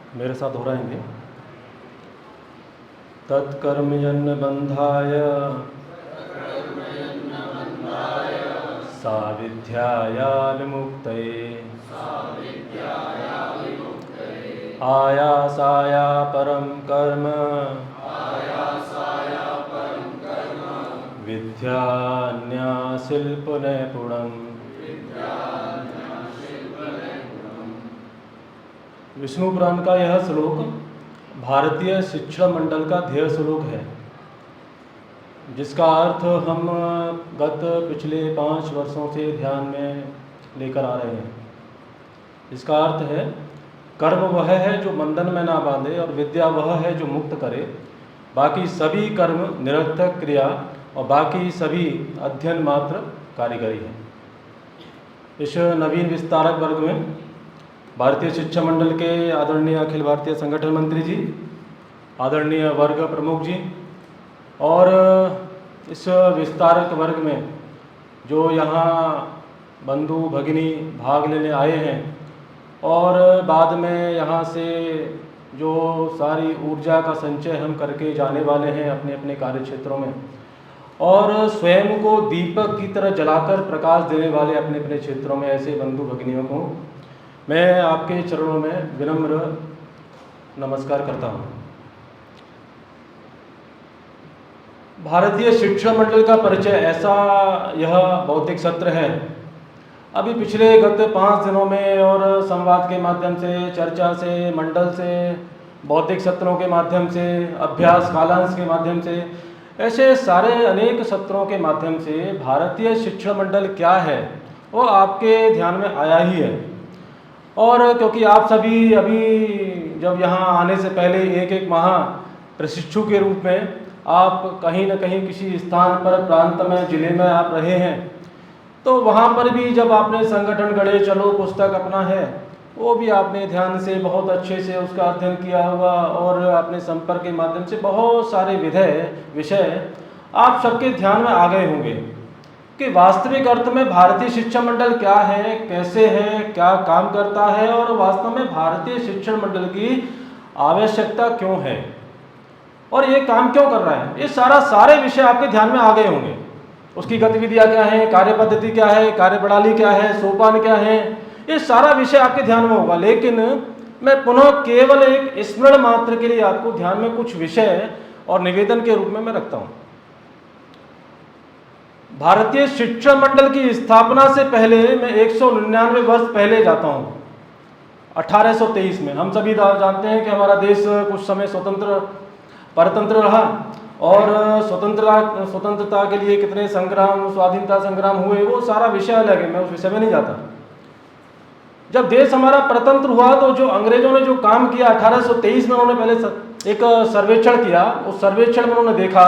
मेरे साथ दोहराएंगे। तत्कर्मजन्य बंधाय सा विद्याया विमुक्तये आयासाया परम कर्म विद्यान्याशिल्पनैपुणम्। विष्णु पुराण का यह श्लोक भारतीय शिक्षण मंडल का ध्येय श्लोक है, जिसका अर्थ हम पिछले 5 वर्षों से ध्यान में लेकर आ रहे हैं। इसका अर्थ है, कर्म वह है जो बंधन में ना बांधे और विद्या वह है जो मुक्त करे। बाकी सभी कर्म निरर्थक क्रिया और बाकी सभी अध्ययन मात्र कारीगरी है। इस नवीन विस्तारक वर्ग में भारतीय शिक्षा मंडल के आदरणीय अखिल भारतीय संगठन मंत्री जी, आदरणीय वर्ग प्रमुख जी और इस विस्तारक वर्ग में जो यहाँ बंधु भगिनी भाग लेने आए हैं और बाद में यहाँ से जो सारी ऊर्जा का संचय हम करके जाने वाले हैं अपने अपने कार्य क्षेत्रों में, और स्वयं को दीपक की तरह जलाकर प्रकाश देने वाले अपने अपने क्षेत्रों में ऐसे बंधु भगिनियों को मैं आपके चरणों में विनम्र नमस्कार करता हूँ। भारतीय शिक्षण मंडल का परिचय ऐसा यह बौद्धिक सत्र है। अभी पिछले गत 5 दिनों में और संवाद के माध्यम से, चर्चा से, मंडल से, बौद्धिक सत्रों के माध्यम से, अभ्यास कालांश के माध्यम से, ऐसे सारे अनेक सत्रों के माध्यम से भारतीय शिक्षण मंडल क्या है वो आपके ध्यान में आया ही है। और क्योंकि आप सभी अभी जब यहाँ आने से पहले एक माह प्रशिक्षु के रूप में आप कहीं न कहीं किसी स्थान पर, प्रांत में, जिले में आप रहे हैं, तो वहाँ पर भी जब आपने संगठन गढ़े चलो पुस्तक अपना है वो भी आपने ध्यान से बहुत अच्छे से उसका अध्ययन किया होगा और अपने संपर्क के माध्यम से बहुत सारे विषय आप सबके ध्यान में आ गए होंगे कि वास्तविक अर्थ में भारतीय शिक्षा मंडल क्या है, कैसे है, क्या काम करता है और वास्तव में भारतीय शिक्षण मंडल की आवश्यकता क्यों है और ये काम क्यों कर रहा है। ये सारे विषय आपके ध्यान में आ गए होंगे। उसकी गतिविधियाँ क्या हैं, कार्य पद्धति क्या है, कार्य प्रणाली क्या है, सोपान क्या है, ये सारा विषय आपके ध्यान में होगा। लेकिन मैं पुनः केवल एक स्मरण मात्र के लिए आपको ध्यान में कुछ विषय और निवेदन के रूप में मैं रखता हूँ। भारतीय शिक्षण मंडल की स्थापना से पहले मैं 199 वर्ष पहले जाता हूँ, 1823 में। हम सभी जानते हैं कि हमारा देश कुछ समय परतंत्र रहा और स्वतंत्रता के लिए कितने संग्राम, स्वाधीनता संग्राम हुए, वो सारा विषय अलग है, मैं उस विषय में नहीं जाता। जब देश हमारा परतंत्र हुआ तो जो अंग्रेजों ने जो काम किया 1823 में, उन्होंने पहले एक सर्वेक्षण किया। उस सर्वेक्षण में उन्होंने देखा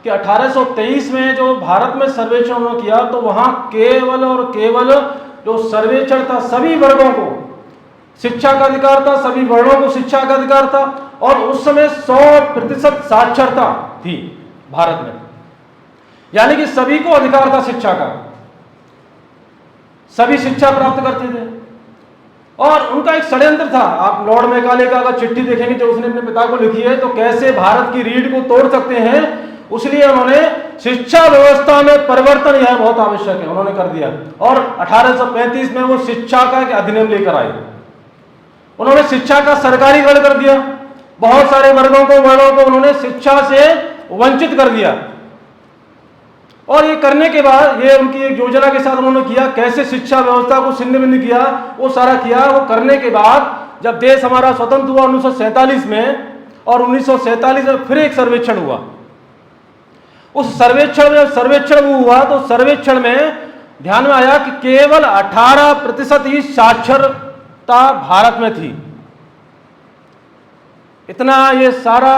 कि 1823 में जो भारत में सर्वेक्षण उन्होंने किया तो वहाँ केवल और केवल जो सर्वेक्षण था, सभी वर्गों को शिक्षा का अधिकार था, सभी वर्णों को शिक्षा का अधिकार था और उस समय 100% साक्षरता थी भारत में, यानी कि सभी को अधिकार था शिक्षा का, सभी शिक्षा प्राप्त करते थे। और उनका एक षड्यंत्र था। आप लॉर्ड मैकाले का अगर चिट्ठी देखेंगे जो उसने अपने पिता को लिखी है, तो कैसे भारत की रीढ़ को तोड़ सकते हैं, उसलिए उन्होंने शिक्षा व्यवस्था में परिवर्तन यह बहुत आवश्यक है, उन्होंने कर दिया। और 1835 में वो शिक्षा का एक अधिनियम लेकर आए। उन्होंने शिक्षा का सरकारीकरण कर दिया, बहुत सारे वर्गों को, वर्णों को उन्होंने शिक्षा से वंचित कर दिया। और ये करने के बाद, ये उनकी एक योजना के साथ उन्होंने किया, कैसे शिक्षा व्यवस्था को छिन्न भिन्न किया, वो सारा किया। वो करने के बाद जब देश हमारा स्वतंत्र हुआ 1947 में, और 1947 में फिर एक सर्वेक्षण हुआ। उस सर्वेक्षण हुआ तो सर्वेक्षण में ध्यान में आया कि केवल 18% ही साक्षरता भारत में थी। इतना ये सारा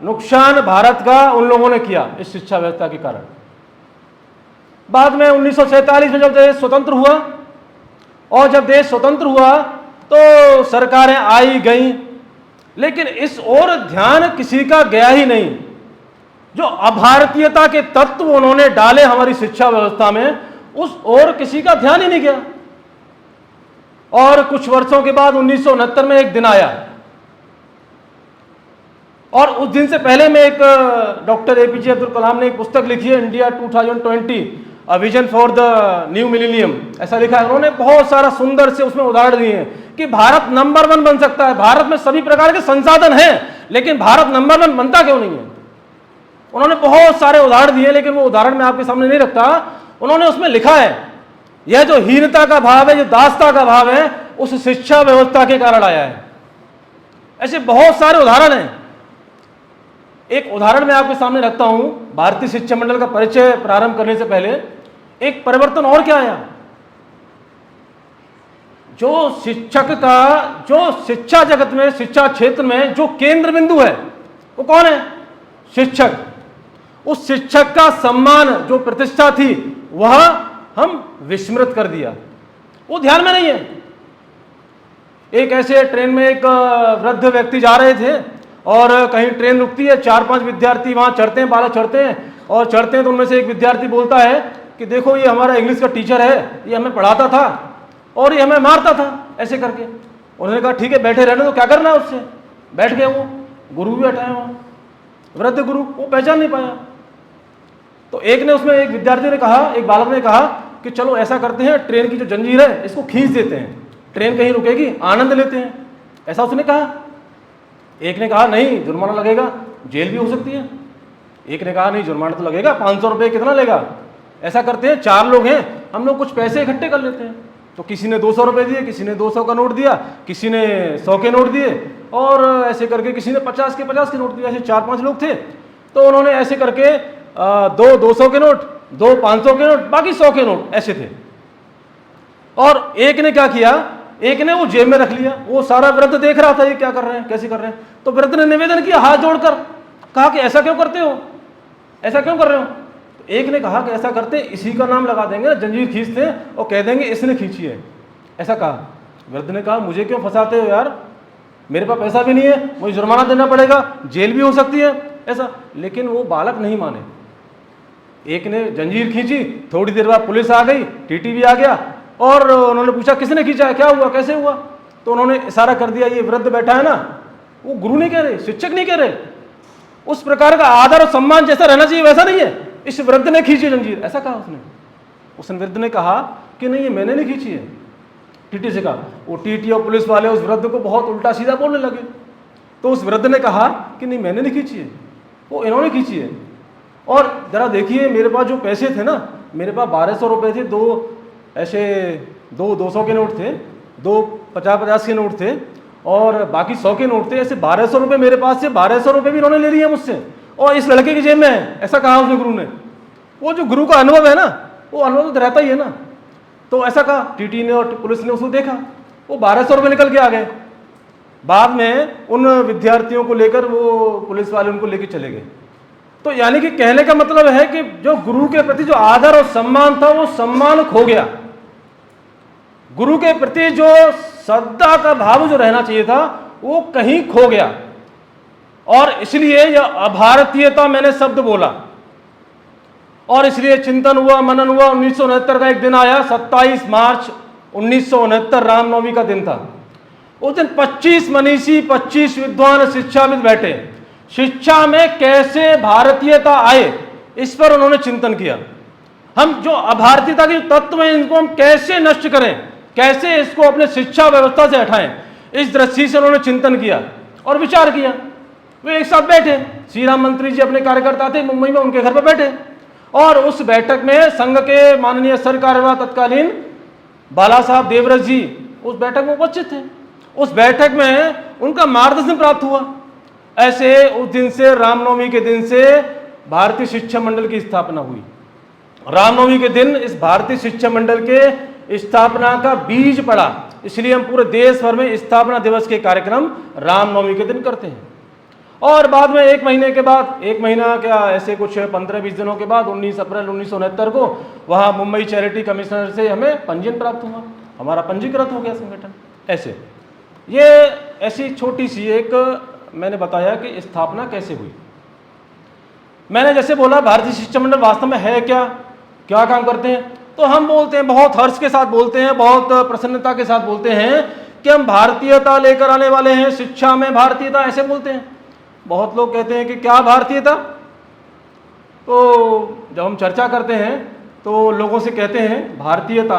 नुकसान भारत का उन लोगों ने किया इस शिक्षा व्यवस्था के कारण। बाद में 1947 में जब देश स्वतंत्र हुआ, और जब देश स्वतंत्र हुआ तो सरकारें आई गईं, लेकिन इस ओर ध्यान किसी का गया ही नहीं। जो अभारतीयता के तत्व उन्होंने डाले हमारी शिक्षा व्यवस्था में, उस ओर किसी का ध्यान ही नहीं गया। और कुछ वर्षों के बाद 1969 में एक दिन आया और उस दिन से पहले मैं एक डॉक्टर एपीजे अब्दुल कलाम ने एक पुस्तक लिखी है, India 2020 a vision for the new millennium, ऐसा लिखा है उन्होंने। बहुत सारा सुंदर से उसमें उदाहरण दिए हैं कि भारत नंबर 1 बन सकता है। भारत में सभी प्रकार के संसाधन हैं, लेकिन भारत नंबर 1 बनता क्यों नहीं है? उन्होंने बहुत सारे उदाहरण दिए, लेकिन वो उदाहरण मैं आपके सामने नहीं रखता। उन्होंने उसमें लिखा है यह जो हीनता का भाव है, जो दासता का भाव है, उस शिक्षा व्यवस्था के कारण आया है। ऐसे बहुत सारे उदाहरण हैं। एक उदाहरण मैं आपके सामने रखता हूं। भारतीय शिक्षा मंडल का परिचय प्रारंभ करने से पहले एक परिवर्तन और क्या आया? जो शिक्षक का, जो शिक्षा जगत में, शिक्षा क्षेत्र में जो केंद्र बिंदु है, वो कौन है? शिक्षक। उस शिक्षक का सम्मान, जो प्रतिष्ठा थी, वह हम विस्मृत कर दिया, वो ध्यान में नहीं है। एक ऐसे ट्रेन में एक वृद्ध व्यक्ति जा रहे थे और कहीं ट्रेन रुकती है, 4-5 विद्यार्थी वहां चढ़ते हैं, बालक चढ़ते हैं, और चढ़ते हैं तो उनमें से एक विद्यार्थी बोलता है कि देखो ये हमारा इंग्लिश का टीचर है, ये हमें पढ़ाता था और ये हमें मारता था, ऐसे करके। उन्होंने कहा ठीक है बैठे रहने तो, क्या करना है उससे। बैठ गए, वो गुरु भी बैठा है वहाँ, वृद्ध गुरु, वो पहचान नहीं पाया। तो एक ने, उसमें एक विद्यार्थी ने कहा, एक बालक ने कहा कि चलो ऐसा करते हैं, ट्रेन की जो जंजीर है इसको खींच देते हैं, ट्रेन कहीं रुकेगी, आनंद लेते हैं, ऐसा उसने कहा। एक ने कहा नहीं, जुर्माना लगेगा, जेल भी हो सकती है। एक ने कहा नहीं, जुर्माना तो लगेगा, 500 रुपये कितना लेगा, ऐसा करते हैं 4 लोग हैं, हम लोग कुछ पैसे इकट्ठे कर लेते हैं। तो किसी ने 200 रुपये दिए, किसी ने 200 का नोट दिया, किसी ने 100 के नोट दिए, और ऐसे करके किसी ने 50 के नोट दिए। ऐसे 4-5 लोग थे, तो उन्होंने ऐसे करके 2 200 के नोट, 2 500 के नोट, बाकी 100 के नोट ऐसे थे। और एक ने क्या किया, एक ने वो जेब में रख लिया। वो सारा वृद्ध देख रहा था ये क्या कर रहे हैं, कैसे कर रहे हैं। तो वृद्ध ने निवेदन किया हाथ जोड़कर, कहा कि ऐसा क्यों करते हो, ऐसा क्यों कर रहे हो। तो एक ने कहा कि ऐसा करते, इसी का नाम लगा देंगे, जंजीर खींचते हैं और कह देंगे इसने खींची है, ऐसा कहा। वृद्ध ने कहा मुझे क्यों फंसाते हो यार, मेरे पास पैसा भी नहीं है, मुझे जुर्माना देना पड़ेगा, जेल भी हो सकती है, ऐसा। लेकिन वो बालक नहीं माने। एक ने जंजीर खींची, थोड़ी देर बाद पुलिस आ गई, टीटी भी आ गया, और उन्होंने पूछा किसने खींचा है, क्या हुआ, कैसे हुआ। तो उन्होंने इशारा कर दिया, ये वृद्ध बैठा है ना, वो गुरु नहीं कह रहे, शिक्षक नहीं कह रहे, उस प्रकार का आदर और सम्मान जैसा रहना चाहिए वैसा नहीं है, इस वृद्ध ने खींची जंजीर, ऐसा कहा उसने। उस वृद्ध ने कहा कि नहीं ये मैंने नहीं खींची है, टीटी से कहा। वो टीटी और पुलिस वाले उस वृद्ध को बहुत उल्टा सीधा बोलने लगे। तो उस वृद्ध ने कहा कि नहीं मैंने नहीं खींची है, वो इन्होंने खींची है। और जरा देखिए मेरे पास जो पैसे थे ना, मेरे पास 1200 रुपये थे, 2 ऐसे 2 200 के नोट थे, 2 50-50 के नोट थे, और बाकी 100 के नोट थे। ऐसे 1200 रुपये मेरे पास से, 1200 रुपये भी इन्होंने ले लिए मुझसे, और इस लड़के की जेब में है, ऐसा कहा उसने गुरु ने। वो जो गुरु का अनुभव है ना, वो अनुभव तो रहता ही है ना। तो ऐसा कहा, टीटी ने और पुलिस ने उसको देखा, वो 1200 रुपये निकल के आ गए। बाद में उन विद्यार्थियों को लेकर वो पुलिस वाले उनको लेके चले गए। तो यानी कि कहने का मतलब है कि जो गुरु के प्रति जो आदर और सम्मान था, वो सम्मान खो गया। गुरु के प्रति जो श्रद्धा का भाव जो रहना चाहिए था, वो कहीं खो गया। और इसलिए यह अभारतीयता मैंने शब्द बोला, और इसलिए चिंतन हुआ, मनन हुआ। 1969 का एक दिन आया, 27 मार्च 1969 रामनवमी का दिन था। उस दिन 25 मनीषी, 25 विद्वान शिक्षाविद बैठे, शिक्षा में कैसे भारतीयता आए इस पर उन्होंने चिंतन किया। हम जो अभारतीयता के तत्व हैं इनको हम कैसे नष्ट करें, कैसे इसको अपने शिक्षा व्यवस्था से हटाएं, इस दृष्टि से उन्होंने चिंतन किया और विचार किया। वे एक साथ बैठे, श्री राम मंत्री जी अपने कार्यकर्ता थे मुंबई में, उनके घर पर बैठे, और उस बैठक में संघ के माननीय सरकार तत्कालीन बाला साहब देवव्रत जी उस बैठक में उपस्थित थे। उस बैठक में उनका मार्गदर्शन प्राप्त हुआ। ऐसे उस दिन से, रामनवमी के दिन से भारतीय शिक्षा मंडल की स्थापना हुई। रामनवमी के दिन इस भारतीय शिक्षा मंडल के स्थापना का बीज पड़ा, इसलिए हम पूरे देश भर में स्थापना दिवस के कार्यक्रम रामनवमी के दिन करते हैं। और बाद में 1 महीने के बाद, 1 महीना क्या ऐसे कुछ 15-20 दिनों के बाद 19 अप्रैल 1969 को वहाँ मुंबई चैरिटी कमिश्नर से हमें पंजीयन प्राप्त हुआ, हमारा पंजीकृत हो गया संगठन। ऐसे ये ऐसी छोटी सी एक मैंने बताया कि स्थापना कैसे हुई। मैंने जैसे बोला भारतीय शिक्षा मंडल वास्तव में है क्या, क्या काम करते हैं, तो हम बोलते हैं, बहुत हर्ष के साथ बोलते हैं, बहुत प्रसन्नता के साथ बोलते हैं कि हम भारतीयता लेकर आने वाले हैं, शिक्षा में भारतीयता, ऐसे बोलते हैं। बहुत लोग कहते हैं कि क्या भारतीयता, तो जब हम चर्चा करते हैं तो लोगों से कहते हैं भारतीयता,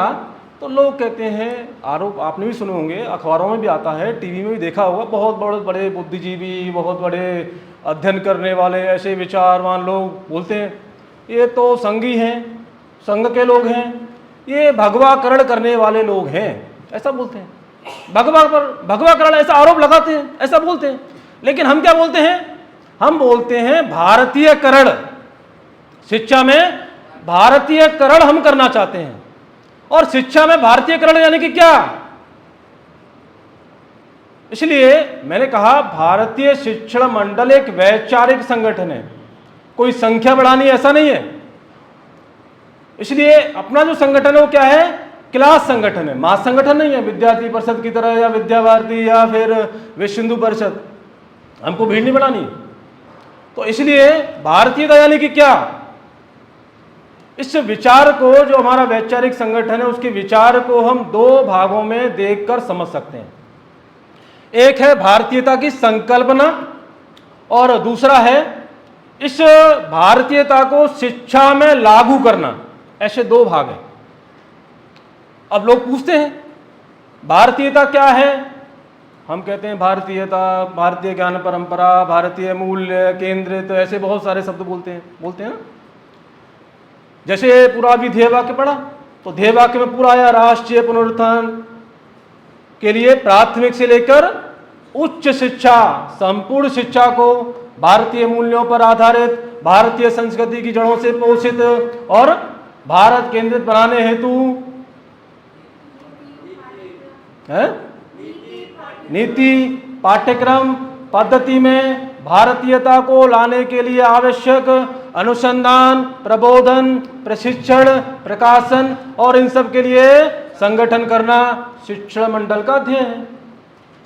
तो लोग कहते हैं, आरोप आपने भी सुने होंगे, अखबारों में भी आता है, टीवी में भी देखा होगा, बहुत बड़े बड़े बुद्धिजीवी, बहुत बड़े अध्ययन करने वाले ऐसे विचारवान लोग बोलते हैं ये तो संघी हैं, संघ के लोग हैं, ये भगवाकरण करने वाले लोग हैं, ऐसा बोलते हैं। भगवाकरण ऐसा आरोप लगाते हैं, ऐसा बोलते हैं। लेकिन हम क्या बोलते हैं? हम बोलते हैं भारतीयकरण, शिक्षा में भारतीयकरण हम करना चाहते हैं। और शिक्षा में भारतीयकरण यानी कि क्या? इसलिए मैंने कहा भारतीय शिक्षण मंडल एक वैचारिक संगठन है, कोई संख्या बढ़ानी ऐसा नहीं है। इसलिए अपना जो संगठन है वो क्या है? क्लास संगठन है, मास संगठन नहीं है, विद्यार्थी परिषद की तरह या विद्या भारती या फिर विश्व हिंदू परिषद। हमको भीड़ नहीं बढ़ानी। तो इसलिए भारतीयता यानी कि क्या? इस विचार को, जो हमारा वैचारिक संगठन है, उसके विचार को हम दो भागों में देखकर समझ सकते हैं। एक है भारतीयता की संकल्पना और दूसरा है इस भारतीयता को शिक्षा में लागू करना। ऐसे दो भाग हैं। अब लोग पूछते हैं भारतीयता क्या है? हम कहते हैं भारतीयता, भारतीय ज्ञान परंपरा, भारतीय मूल्य केंद्रित, तो ऐसे बहुत सारे शब्द बोलते हैं ना। जैसे पूरा अभी ध्येय वाक्य पढ़ा, तो ध्येय वाक्य में पूरा आया राष्ट्रीय पुनरुत्थान के लिए प्राथमिक से लेकर उच्च शिक्षा, संपूर्ण शिक्षा को भारतीय मूल्यों पर आधारित, भारतीय संस्कृति की जड़ों से पोषित और भारत केंद्रित बनाने हेतु नीति, पाठ्यक्रम, पद्धति में भारतीयता को लाने के लिए आवश्यक अनुसंधान, प्रबोधन, प्रशिक्षण, प्रकाशन और इन सब के लिए संगठन करना शिक्षण मंडल का ध्येय है।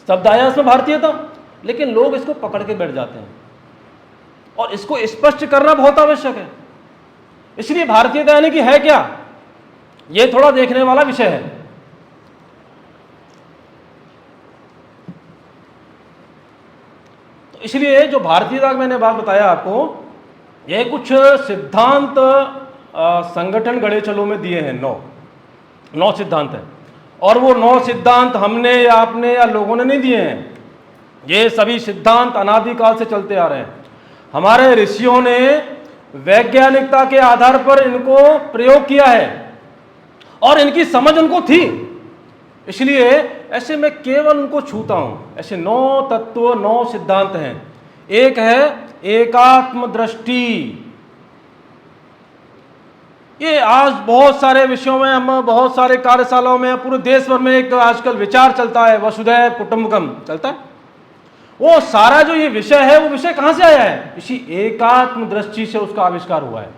शब्द आया इसमें भारतीयता, लेकिन लोग इसको पकड़ के बैठ जाते हैं और इसको स्पष्ट करना बहुत आवश्यक है। इसलिए भारतीयता यानी कि है क्या, ये थोड़ा देखने वाला विषय है। तो इसलिए जो भारतीयता का मैंने बात बताया आपको, यह कुछ सिद्धांत संगठन गढ़े चलो में दिए हैं। नौ सिद्धांत हैं, और वो 9 सिद्धांत हमने या आपने या लोगों ने नहीं दिए हैं। ये सभी सिद्धांत अनादिकाल से चलते आ रहे हैं। हमारे ऋषियों ने वैज्ञानिकता के आधार पर इनको प्रयोग किया है और इनकी समझ उनको थी, इसलिए ऐसे मैं केवल उनको छूता हूं। ऐसे 9 तत्व, 9 सिद्धांत हैं। एक है एकात्म दृष्टि। ये आज बहुत सारे विषयों में, हम बहुत सारे कार्यशालाओं में, पूरे देश भर में एक आजकल विचार चलता है, वसुधैव कुटुंबकम चलता है। वो सारा जो ये विषय है, वो विषय कहां से आया है? इसी एकात्म दृष्टि से उसका आविष्कार हुआ है।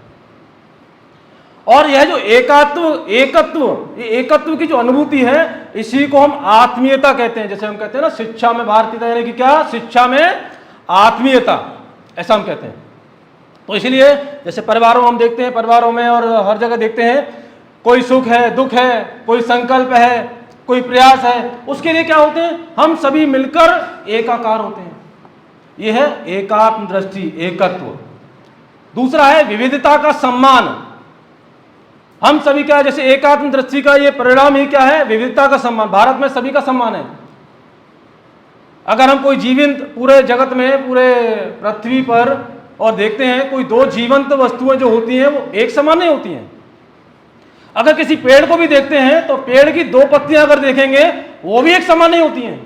और यह जो एकत्व की जो अनुभूति है, इसी को हम आत्मीयता कहते हैं। जैसे हम कहते हैं ना, शिक्षा में भारतीयता यानी कि क्या? शिक्षा में आत्मीयता, ऐसा हम कहते हैं। तो इसलिए जैसे परिवारों में हम देखते हैं, परिवारों में और हर जगह देखते हैं, कोई सुख है, दुख है, कोई संकल्प है, कोई प्रयास है, उसके लिए क्या होते हैं? हम सभी मिलकर एकाकार होते हैं। यह है एकात्म दृष्टि, एकत्व। दूसरा है विविधता का सम्मान। हम सभी क्या, जैसे एकात्म दृष्टि का ये परिणाम ही क्या है? विविधता का सम्मान। भारत में सभी का सम्मान है। अगर हम कोई जीवंत, पूरे जगत में, पूरे पृथ्वी पर और देखते हैं, कोई 2 जीवंत वस्तुएं जो होती हैं वो एक समान नहीं होती हैं। अगर किसी पेड़ को भी देखते हैं तो पेड़ की 2 पत्तियां अगर देखेंगे वो भी एक समान नहीं होती हैं।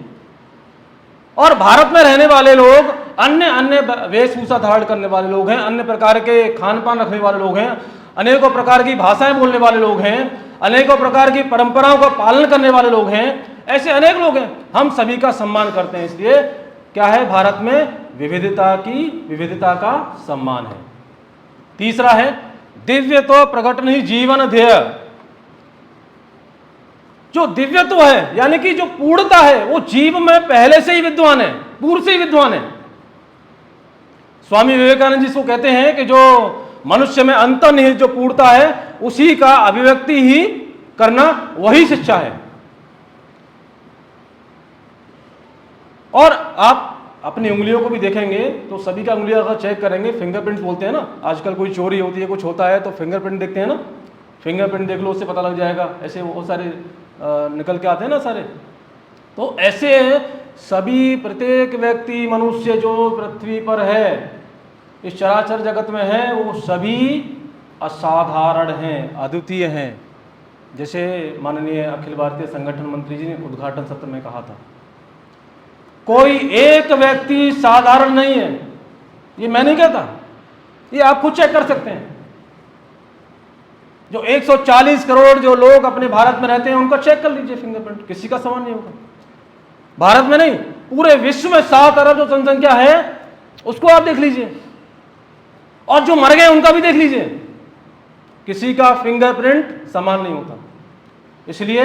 और भारत में रहने वाले लोग अन्य वेशभूषा धारण करने वाले लोग हैं, अन्य प्रकार के खान पान रखने वाले लोग हैं, अनेकों प्रकार की भाषाएं बोलने वाले लोग हैं, अनेकों प्रकार की परंपराओं का पालन करने वाले लोग हैं। ऐसे अनेक लोग हैं, हम सभी का सम्मान करते हैं। इसलिए क्या है? भारत में विविधता का सम्मान है। तीसरा है दिव्यत्व प्रकटन ही जीवन ध्येय। जो दिव्यत्व है यानी कि जो पूर्णता है, वो जीव में पहले से ही विद्वान है, पूर्व से ही विद्वान है। स्वामी विवेकानंद जी इसको कहते हैं कि जो मनुष्य में अंतर्निहित जो पूर्णता है, उसी का अभिव्यक्ति ही करना, वही शिक्षा है। और आप अपनी उंगलियों को भी देखेंगे तो सभी का उंगलियां अगर चेक करेंगे, फिंगरप्रिंट्स बोलते हैं ना, आजकल कोई चोरी होती है, कुछ होता है तो फिंगरप्रिंट देखते हैं ना, फिंगरप्रिंट देख लो उससे पता लग जाएगा, ऐसे वो सारे निकल के आते हैं ना सारे। तो ऐसे सभी प्रत्येक व्यक्ति मनुष्य जो पृथ्वी पर है, इस चराचर जगत में है, वो सभी असाधारण हैं, अद्वितीय हैं। जैसे माननीय अखिल भारतीय संगठन मंत्री जी ने उद्घाटन सत्र में कहा था, कोई एक व्यक्ति साधारण नहीं है। ये मैं नहीं कहता, ये आप खुद चेक कर सकते हैं। जो 140 करोड़ जो लोग अपने भारत में रहते हैं उनका चेक कर लीजिए फिंगरप्रिंट, किसी का समान नहीं होगा। भारत में नहीं, पूरे विश्व में 7 अरब जो जनसंख्या है उसको आप देख लीजिए, और जो मर गए उनका भी देख लीजिए, किसी का फिंगरप्रिंट समान नहीं होता। इसलिए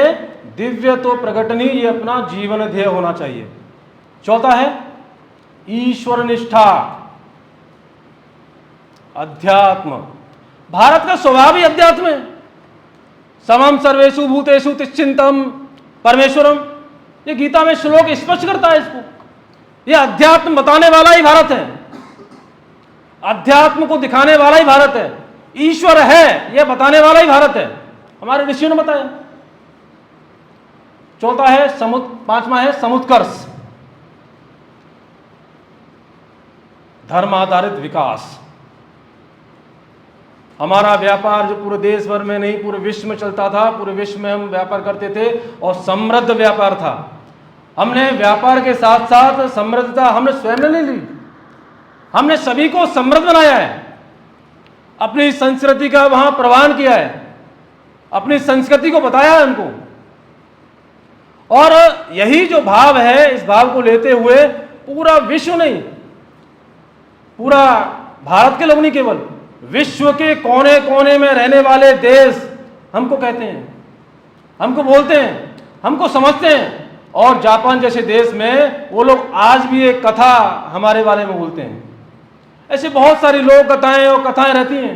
दिव्य तो प्रकटनी, ये अपना जीवन ध्येय होना चाहिए। चौथा है ईश्वर निष्ठा, अध्यात्म। भारत का स्वभाव ही अध्यात्म है। समम सर्वेषु भूतेषु तिष्ठितम परमेश्वरम, ये गीता में श्लोक स्पष्ट करता है इसको। ये अध्यात्म बताने वाला ही भारत है, अध्यात्म को दिखाने वाला ही भारत है। ईश्वर है यह बताने वाला ही भारत है, हमारे ऋषियों ने बताया। चौथा है पांचवा है समुत्कर्ष, धर्म आधारित विकास। हमारा व्यापार जो पूरे देश भर में नहीं, पूरे विश्व में चलता था, पूरे विश्व में हम व्यापार करते थे और समृद्ध व्यापार था। हमने व्यापार के साथ साथ समृद्धता हमने स्वयं ने नहीं ली, हमने सभी को समृद्ध बनाया है, अपनी संस्कृति का वहां प्रवाहन किया है, अपनी संस्कृति को बताया है उनको। और यही जो भाव है, इस भाव को लेते हुए पूरा विश्व नहीं, पूरा भारत के लोग नहीं, केवल विश्व के कोने कोने में रहने वाले देश हमको कहते हैं, हमको बोलते हैं, हमको समझते हैं। और जापान जैसे देश में वो लोग आज भी एक कथा हमारे बारे में बोलते हैं। ऐसे बहुत सारी लोक कथाएं और कथाएं रहती हैं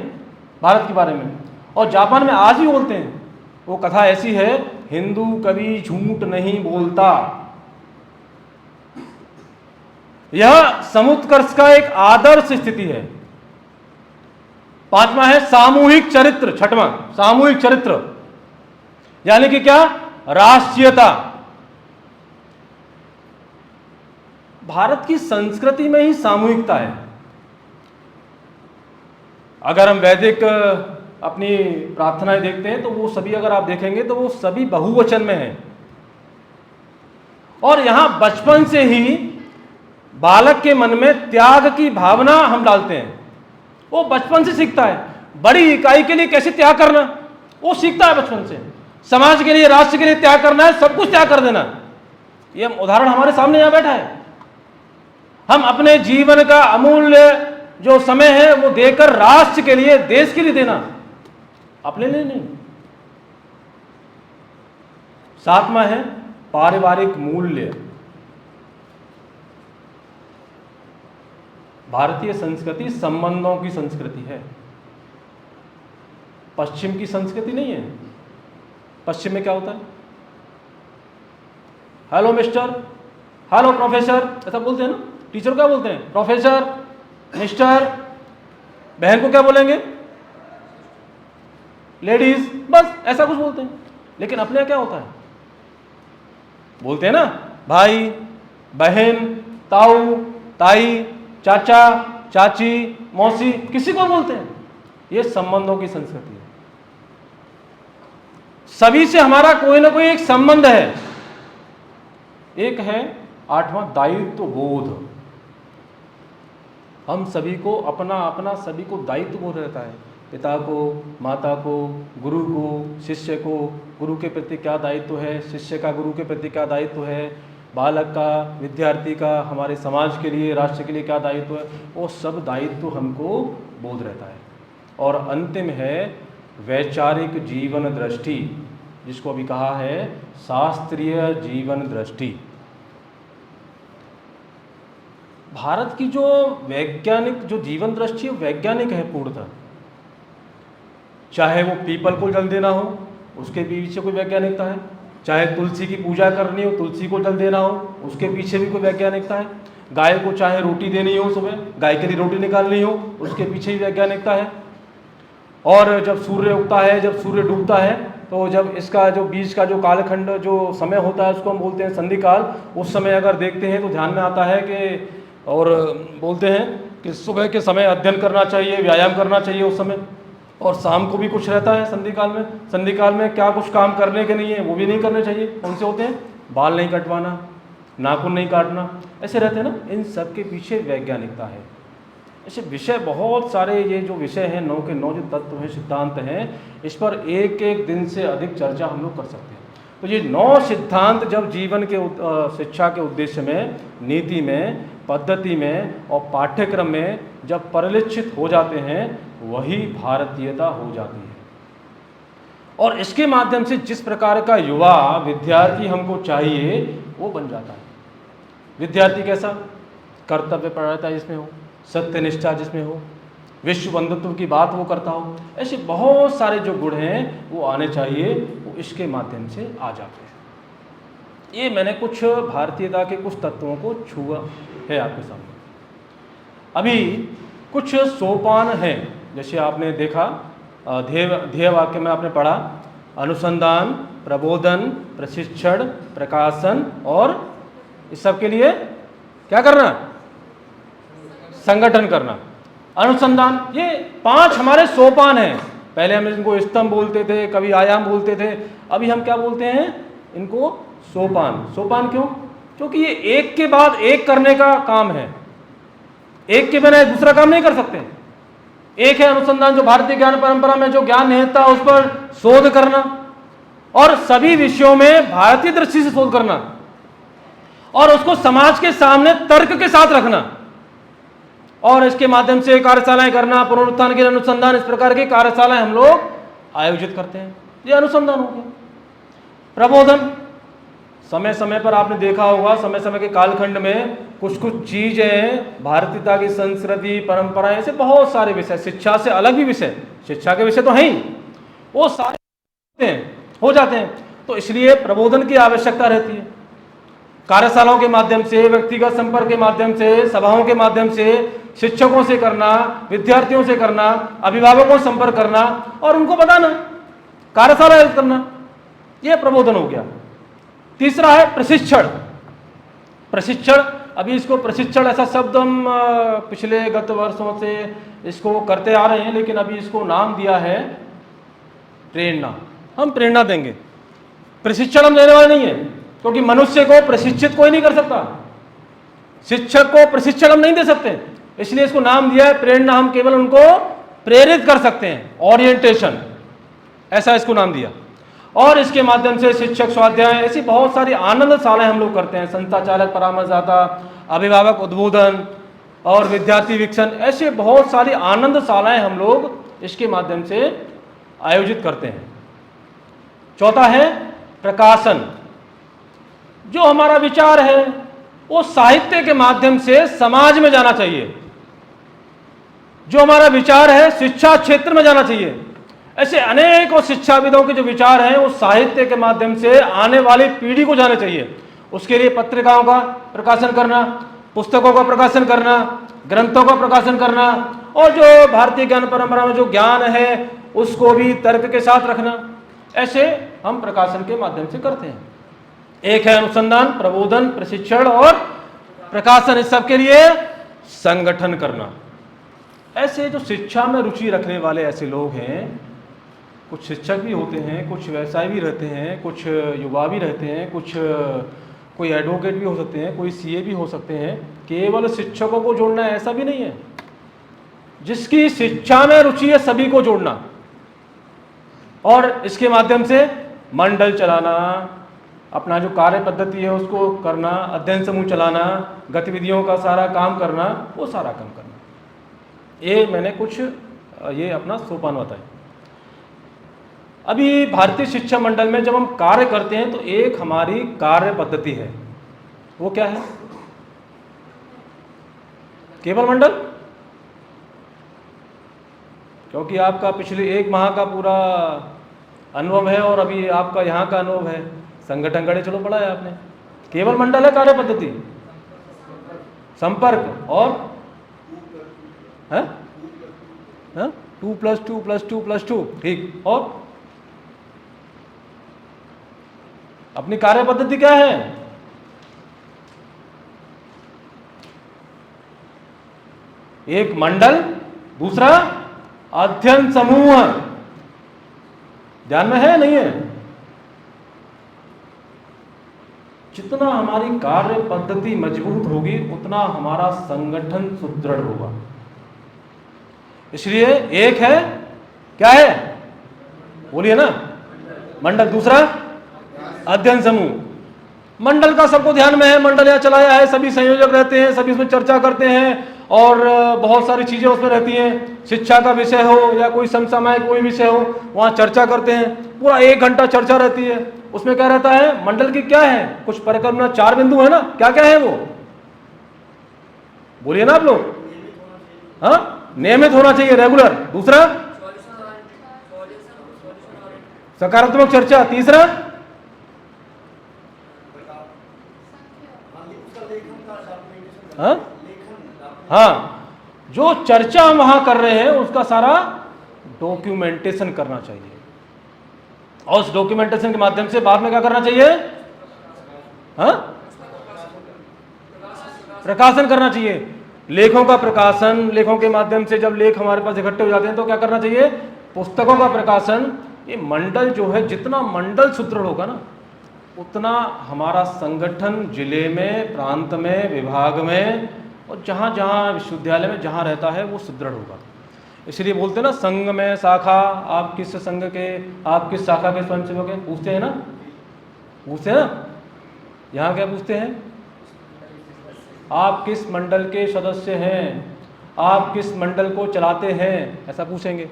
भारत के बारे में, और जापान में आज भी बोलते हैं। वो कथा ऐसी है, हिंदू कभी झूठ नहीं बोलता। यह समुत्कर्ष का एक आदर्श स्थिति है। पांचवा है सामूहिक चरित्र, छठवां सामूहिक चरित्र, यानी कि क्या, राष्ट्रीयता। भारत की संस्कृति में ही सामूहिकता है। अगर हम वैदिक अपनी प्रार्थनाएं देखते हैं तो वो सभी, अगर आप देखेंगे तो वो सभी बहुवचन में है। और यहां बचपन से ही बालक के मन में त्याग की भावना हम डालते हैं, वो बचपन से सीखता है। बड़ी इकाई के लिए कैसे त्याग करना, वो सीखता है बचपन से। समाज के लिए, राष्ट्र के लिए त्याग करना है, सब कुछ त्याग कर देना। ये उदाहरण हमारे सामने यहां बैठा है। हम अपने जीवन का अमूल्य जो समय है वो देकर राष्ट्र के लिए, देश के लिए देना, अपने लिए नहीं। सातवां है पारिवारिक मूल्य। भारतीय संस्कृति संबंधों की संस्कृति है, पश्चिम की संस्कृति नहीं है। पश्चिम में क्या होता है, हेलो मिस्टर, हेलो प्रोफेसर, ऐसा बोलते हैं ना। टीचर को क्या बोलते हैं, प्रोफेसर, मिस्टर। बहन को क्या बोलेंगे, लेडीज, बस ऐसा कुछ बोलते हैं। लेकिन अपने यहाँ क्या होता है, बोलते हैं ना भाई, बहन, ताऊ, ताई, चाचा, चाची, मौसी, किसी को बोलते हैं। ये संबंधों की संस्कृति है। सभी से हमारा कोई ना कोई एक संबंध है। एक है आठवां दायित्व बोध। हम सभी को अपना अपना सभी को दायित्व बोध रहता है। पिता को, माता को, गुरु को, शिष्य को, गुरु के प्रति क्या दायित्व है, शिष्य का गुरु के प्रति क्या दायित्व है, बालक का, विद्यार्थी का, हमारे समाज के लिए, राष्ट्र के लिए क्या दायित्व है, वो सब दायित्व हमको बोध रहता है। और अंतिम है वैचारिक जीवन दृष्टि, जिसको अभी कहा है शास्त्रीय जीवन दृष्टि। भारत की जो वैज्ञानिक जो जीवन दृष्टि है, वैज्ञानिक है पूर्णतः। चाहे वो पीपल को जल देना हो, उसके पीछे कोई वैज्ञानिकता है। चाहे तुलसी की पूजा करनी हो, तुलसी को जल देना हो, उसके पीछे भी कोई वैज्ञानिकता है। गाय को चाहे रोटी देनी हो, सुबह गाय के लिए रोटी निकालनी हो, उसके पीछे भी वैज्ञानिकता है। और जब सूर्य उगता है, जब सूर्य डूबता है, तो जब इसका जो बीच का जो कालखंड जो समय होता है उसको हम बोलते हैं संधि काल। उस समय अगर देखते हैं तो ध्यान में आता है कि, और बोलते हैं कि सुबह के समय अध्ययन करना चाहिए, व्यायाम करना चाहिए उस समय, और शाम को भी कुछ रहता है संधि काल में। संधि काल में क्या कुछ काम करने के नहीं है, वो भी नहीं करने चाहिए। कौन से होते हैं? बाल नहीं कटवाना, नाखून नहीं काटना, ऐसे रहते हैं ना। इन सब के पीछे वैज्ञानिकता है। ऐसे विषय बहुत सारे, ये जो विषय हैं 9 के 9 जो तत्व हैं, सिद्धांत हैं, इस पर एक एक दिन से अधिक चर्चा हम लोग कर सकते हैं। तो ये 9 सिद्धांत जब जीवन के शिक्षा के उद्देश्य में, नीति में, पद्धति में और पाठ्यक्रम में जब परिलक्षित हो जाते हैं, वही भारतीयता हो जाती है। और इसके माध्यम से जिस प्रकार का युवा विद्यार्थी हमको चाहिए वो बन जाता है। विद्यार्थी कैसा? कर्तव्य परायणता जिसमें हो, सत्यनिष्ठा जिसमें हो, विश्व बंधुत्व की बात वो करता हो, ऐसे बहुत सारे जो गुण हैं वो आने चाहिए, वो इसके माध्यम से आ जाते हैं। ये मैंने कुछ भारतीयता के कुछ तत्वों को छुआ है आपके सामने। अभी कुछ सोपान हैं, जैसे आपने देखा ध्येय वाक्य में आपने पढ़ा, अनुसंधान, प्रबोधन, प्रशिक्षण, प्रकाशन और इस सब के लिए क्या करना? संगठन करना। अनुसंधान, ये 5 हमारे सोपान हैं। पहले हम इनको स्तंभ बोलते थे, कभी आयाम बोलते थे, अभी हम क्या बोलते हैं? इनको सोपान। सोपान क्यों? क्योंकि ये एक के बाद एक करने का काम है, एक के बिना दूसरा काम नहीं कर सकते। एक है अनुसंधान, जो भारतीय ज्ञान परंपरा में जो ज्ञान निहितता है उस पर शोध करना, और सभी विषयों में भारतीय दृष्टि से शोध करना, और उसको समाज के सामने तर्क के साथ रखना, और इसके माध्यम से कार्यशालाएं करना, पुनरुत्थान के लिए अनुसंधान, इस प्रकार की कार्यशालाएं हम लोग आयोजित करते हैं। ये अनुसंधान हो गया। प्रबोधन, समय समय पर आपने देखा होगा, समय समय के कालखंड में कुछ कुछ चीजें, भारतीयता की संस्कृति, परंपराएं, ऐसे बहुत सारे विषय, शिक्षा से अलग भी विषय, शिक्षा के विषय तो हैं ही, वो सारे हो जाते हैं। तो इसलिए प्रबोधन की आवश्यकता रहती है। कार्यशालाओं के माध्यम से, व्यक्तिगत संपर्क के माध्यम से, सभाओं के माध्यम से, शिक्षकों से करना, विद्यार्थियों से करना, अभिभावकों से संपर्क करना और उनको बताना, कार्यशाला आयोजित करना, यह प्रबोधन हो गया। तीसरा है प्रशिक्षण। प्रशिक्षण, अभी इसको प्रशिक्षण ऐसा शब्द हम पिछले गत वर्षों से इसको करते आ रहे हैं, लेकिन अभी इसको नाम दिया है प्रेरणा। हम प्रेरणा देंगे, प्रशिक्षण हम देने वाले नहीं है, क्योंकि मनुष्य को प्रशिक्षित कोई नहीं कर सकता। शिक्षक को प्रशिक्षण हम नहीं दे सकते, इसलिए इसको नाम दिया है प्रेरणा। हम केवल उनको प्रेरित कर सकते हैं, ओरिएंटेशन, ऐसा इसको नाम दिया। और इसके माध्यम से शिक्षक स्वाध्याय, ऐसी बहुत सारी आनंदशालाएं हम लोग करते हैं, संस्था चालक परामर्शदाता, अभिभावक उद्बोधन और विद्यार्थी विकसन, ऐसे बहुत सारी आनंदशालाएं हम लोग इसके माध्यम से आयोजित करते हैं। चौथा है प्रकाशन। जो हमारा विचार है वो साहित्य के माध्यम से समाज में जाना चाहिए। जो हमारा विचार है शिक्षा क्षेत्र में जाना चाहिए। ऐसे अनेकों शिक्षाविदों के जो विचार हैं वो साहित्य के माध्यम से आने वाली पीढ़ी को जाने चाहिए। उसके लिए पत्रिकाओं का प्रकाशन करना, पुस्तकों का प्रकाशन करना, ग्रंथों का प्रकाशन करना, और जो भारतीय ज्ञान परंपरा में जो ज्ञान है उसको भी तर्क के साथ रखना, ऐसे हम प्रकाशन के माध्यम से करते हैं। एक है अनुसंधान, प्रबोधन, प्रशिक्षण और प्रकाशन। इस सब के लिए संगठन करना। ऐसे जो शिक्षा में रुचि रखने वाले ऐसे लोग हैं, कुछ शिक्षक भी होते हैं, कुछ व्यवसाय भी रहते हैं, कुछ युवा भी रहते हैं, कुछ कोई एडवोकेट भी हो सकते हैं, कोई सीए भी हो सकते हैं। केवल शिक्षकों को जोड़ना है ऐसा भी नहीं है। जिसकी शिक्षा में रुचि है सभी को जोड़ना, और इसके माध्यम से मंडल चलाना, अपना जो कार्य पद्धति है उसको करना, अध्ययन समूह चलाना, गतिविधियों का सारा काम करना, वो सारा काम करना। ये मैंने कुछ ये अपना सोपान बताया। अभी भारतीय शिक्षा मंडल में जब हम कार्य करते हैं तो एक हमारी कार्य पद्धति है, वो क्या है? केवल मंडल, क्योंकि आपका पिछले 1 माह का पूरा अनुभव है और अभी आपका यहाँ का अनुभव है। संगठन गढ़े, चलो पढ़ा है आपने। केवल मंडल है कार्य पद्धति, संपर्क और है 2+2+2+2, ठीक। और अपनी कार्य पद्धति क्या है? एक मंडल, दूसरा अध्ययन समूह। ध्यान में है नहीं है? जितना हमारी कार्य पद्धति मजबूत होगी उतना हमारा संगठन सुदृढ़ होगा। इसलिए एक है, क्या है बोलिए ना, मंडल, दूसरा अध्ययन समूह। मंडल का सबको ध्यान में है, मंडल यहाँ चलाया है, सभी संयोजक रहते हैं, सभी उसमें चर्चा करते हैं और बहुत सारी चीजें उसमें रहती हैं। शिक्षा का विषय हो या कोई समसामयिक कोई विषय हो, वहाँ चर्चा करते हैं, पूरा 1 घंटा चर्चा रहती है। उसमें क्या रहता है? मंडल की क्या है, कुछ परिकल्पना, 4 बिंदु है ना, क्या क्या है वो बोलिए ना आप लोग। हाँ, नियमित होना चाहिए, रेगुलर। दूसरा सकारात्मक चर्चा। तीसरा हाँ, जो चर्चा हम वहां कर रहे हैं उसका सारा डॉक्यूमेंटेशन करना चाहिए और उस डॉक्यूमेंटेशन के माध्यम से बाद में क्या करना चाहिए? हाँ, प्रकाशन करना चाहिए। लेखों का प्रकाशन, लेखों के माध्यम से जब लेख हमारे पास इकट्ठे हो जाते हैं तो क्या करना चाहिए? पुस्तकों का प्रकाशन। ये मंडल जो है, जितना मंडल सुदृढ़ होगा ना उतना हमारा संगठन जिले में, प्रांत में, विभाग में और जहाँ जहाँ विश्वविद्यालय में जहाँ रहता है वो सुदृढ़ होगा। इसलिए बोलते हैं ना, संघ में शाखा, आप किस संघ के, आप किस शाखा के स्वयंसेवक हैं, पूछते हैं ना, पूछते हैं ना। यहाँ क्या पूछते हैं? आप किस मंडल के सदस्य हैं, आप किस मंडल को चलाते हैं, ऐसा पूछेंगे।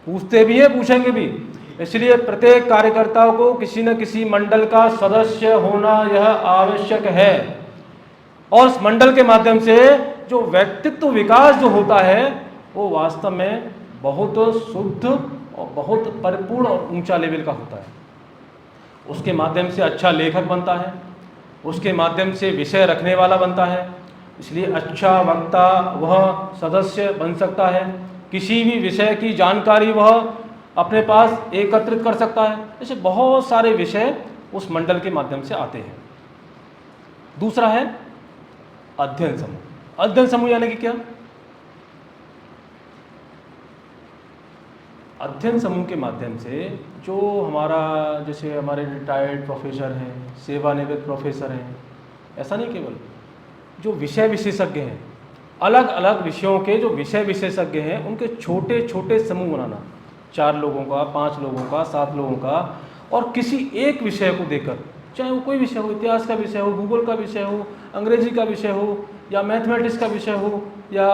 पूछते भी है, पूछेंगे भी। इसलिए प्रत्येक कार्यकर्ता को किसी न किसी मंडल का सदस्य होना यह आवश्यक है और उस मंडल के माध्यम से जो व्यक्तित्व विकास जो होता है वो वास्तव में बहुत शुद्ध और बहुत परिपूर्ण और ऊंचा लेवल का होता है। उसके माध्यम से अच्छा लेखक बनता है, उसके माध्यम से विषय रखने वाला बनता है। इसलिए अच्छा वक्ता वह सदस्य बन सकता है, किसी भी विषय की जानकारी वह अपने पास एकत्रित कर सकता है। ऐसे बहुत सारे विषय उस मंडल के माध्यम से आते हैं। दूसरा है अध्ययन समूह। अध्ययन समूह यानी कि क्या? अध्ययन समूह के माध्यम से जो हमारा, जैसे हमारे रिटायर्ड प्रोफेसर हैं, सेवानिवृत्त प्रोफेसर हैं, ऐसा नहीं, केवल जो विषय विशेषज्ञ हैं, अलग अलग विषयों के जो विषय विशेषज्ञ हैं उनके छोटे छोटे समूह बनाना, 4 लोगों का, 5 लोगों का, 7 लोगों का, और किसी एक विषय को देकर, चाहे वो कोई विषय हो, इतिहास का विषय हो, भूगोल का विषय हो, अंग्रेजी का विषय हो, या मैथमेटिक्स का विषय हो, या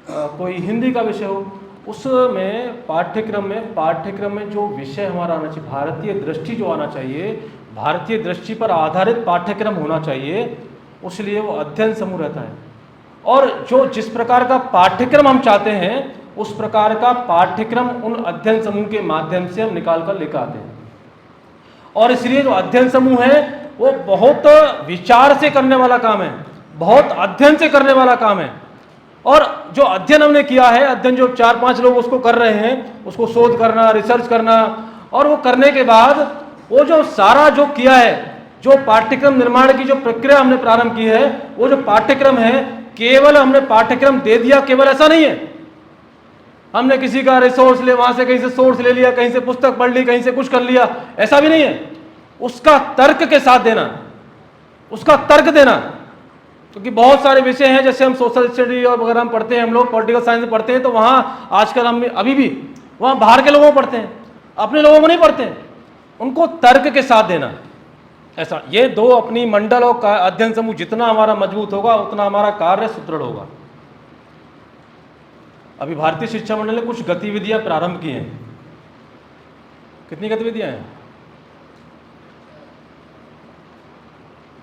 कोई हिंदी का विषय हो, उसमें पाठ्यक्रम में जो विषय हमारा आना चाहिए, भारतीय दृष्टि जो आना चाहिए, भारतीय दृष्टि पर आधारित पाठ्यक्रम होना चाहिए, उसलिए वो अध्ययन समूह रहता है। और जो जिस प्रकार का पाठ्यक्रम हम चाहते हैं उस प्रकार का पाठ्यक्रम उन अध्ययन समूह के माध्यम से हम निकाल कर लेकर आते हैं। और इसलिए जो अध्ययन समूह है वो बहुत विचार से करने वाला काम है, बहुत अध्ययन से करने वाला काम है। और जो अध्ययन हमने किया है, अध्ययन जो 4-5 लोग उसको कर रहे हैं, उसको शोध करना, रिसर्च करना, और वो करने के बाद वो जो सारा जो किया है, जो पाठ्यक्रम निर्माण की जो प्रक्रिया हमने प्रारंभ की है, वो जो पाठ्यक्रम है, केवल हमने पाठ्यक्रम दे दिया, केवल ऐसा नहीं है। हमने किसी का रिसोर्स ले, वहां से कहीं से सोर्स ले लिया, कहीं से पुस्तक पढ़ ली, कहीं से कुछ कर लिया, ऐसा भी नहीं है। उसका तर्क के साथ देना, उसका तर्क देना, क्योंकि बहुत सारे विषय हैं, जैसे हम सोशल स्टडी और वगैरह हम पढ़ते हैं, हम लोग पॉलिटिकल साइंस पढ़ते हैं, तो वहाँ आजकल हम अभी भी वहाँ बाहर के लोगों को पढ़ते हैं, अपने लोगों को नहीं पढ़ते हैं। उनको तर्क के साथ देना, ऐसा। ये दो अपनी मंडल और अध्ययन समूह जितना हमारा मजबूत होगा उतना हमारा कार्य सुदृढ़ होगा। अभी भारतीय शिक्षा मंडल ने कुछ गतिविधियां प्रारंभ की हैं। कितनी गतिविधियां हैं